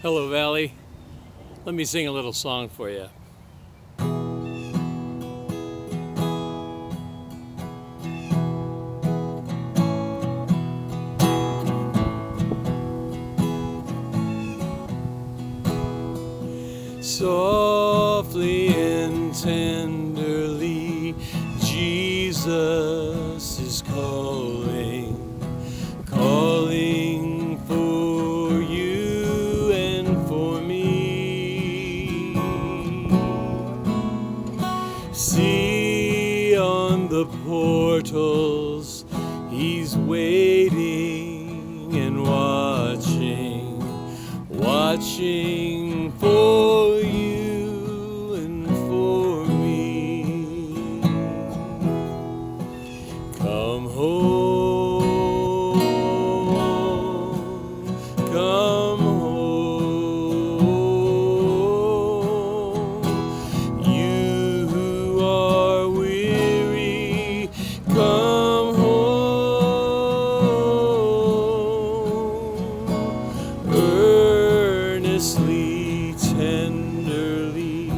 Hello, Valley. Let me sing a little song for you. Softly and tenderly, Jesus is calling, calling for you and for me. See on the portals, he's waiting and watching, watching for you and for me. Come home, come home. You who are weary, come home. Earnestly, tenderly,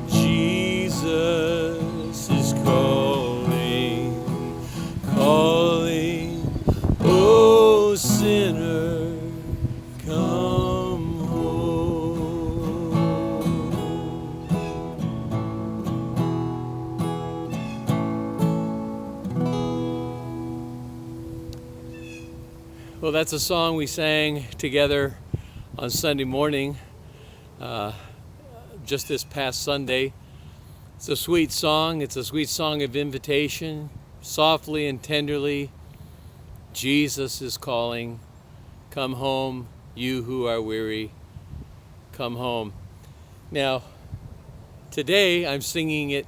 Jesus is calling, calling, oh sinner, come home. Well, that's a song we sang together on Sunday morning, just this past Sunday. It's a sweet song. It's a sweet song of invitation. Softly and tenderly, Jesus is calling, come home, you who are weary, come home. Now, today I'm singing it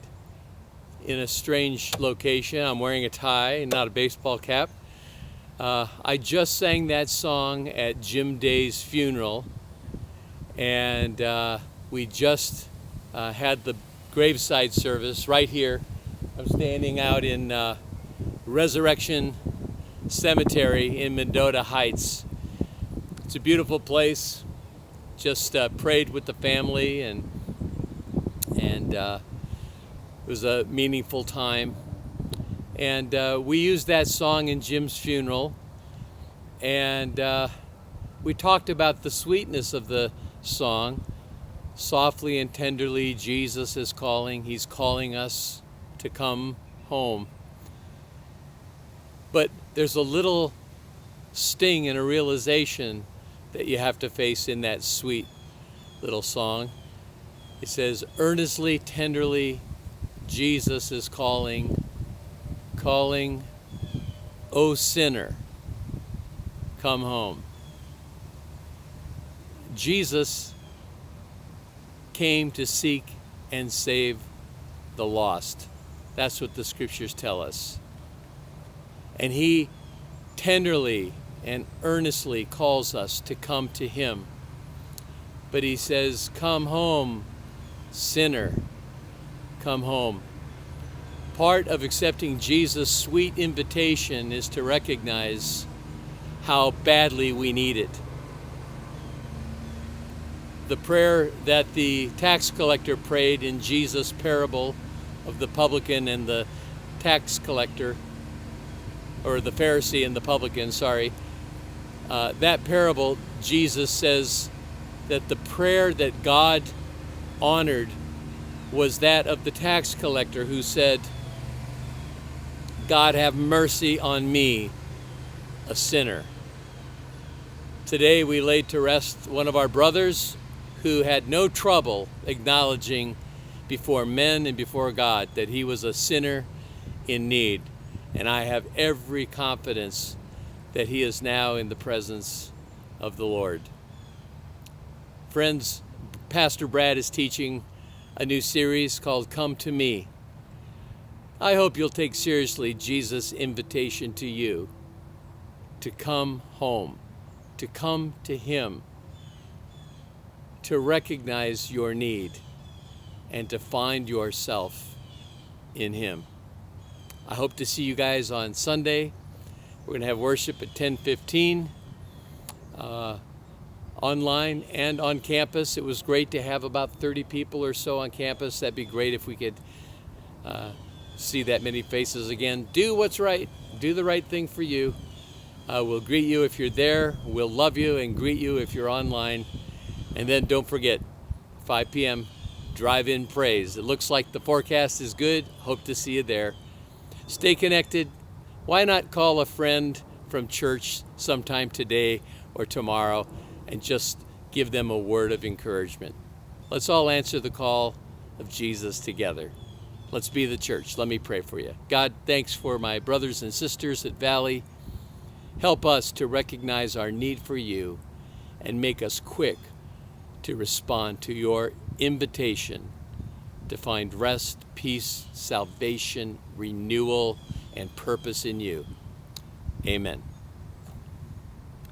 in a strange location. I'm wearing a tie and not a baseball cap. I just sang that song at Jim Day's funeral, and we just had the graveside service right here. I'm standing out in Resurrection Cemetery in Mendota Heights. It's a beautiful place. Just prayed with the family, and it was a meaningful time. And we used that song in Jim's funeral, and we talked about the sweetness of the song. Softly and tenderly, Jesus is calling. He's calling us to come home. But there's a little sting and a realization that you have to face in that sweet little song. It says, earnestly, tenderly, Jesus is calling, calling, O sinner, come home. Jesus came to seek and save the lost. That's what the scriptures tell us. And he tenderly and earnestly calls us to come to him. But he says, come home, sinner, come home. Part of accepting Jesus' sweet invitation is to recognize how badly we need it. The prayer that the tax collector prayed in Jesus' parable of the publican and the tax collector, or the Pharisee and the publican, that parable, Jesus says that the prayer that God honored was that of the tax collector who said, God, have mercy on me, a sinner. Today we laid to rest one of our brothers who had no trouble acknowledging before men and before God that he was a sinner in need. And I have every confidence that he is now in the presence of the Lord. Friends, Pastor Brad is teaching a new series called Come to Me. I hope you'll take seriously Jesus' invitation to you to come home, to come to him, to recognize your need, and to find yourself in him. I hope to see you guys on Sunday. We're going to have worship at 10:15. online and on campus. It was great to have about 30 people or so on campus. That'd be great if we could see that many faces again. Do what's right. Do the right thing for you. We'll greet you if you're there. We'll love you and greet you if you're online. And then don't forget, 5 p.m., drive-in praise. It looks like the forecast is good. Hope to see you there. Stay connected. Why not call a friend from church sometime today or tomorrow and just give them a word of encouragement? Let's all answer the call of Jesus together. Let's be the church. Let me pray for you. God, thanks for my brothers and sisters at Valley. Help us to recognize our need for you and make us quick to respond to your invitation to find rest, peace, salvation, renewal, and purpose in you. Amen.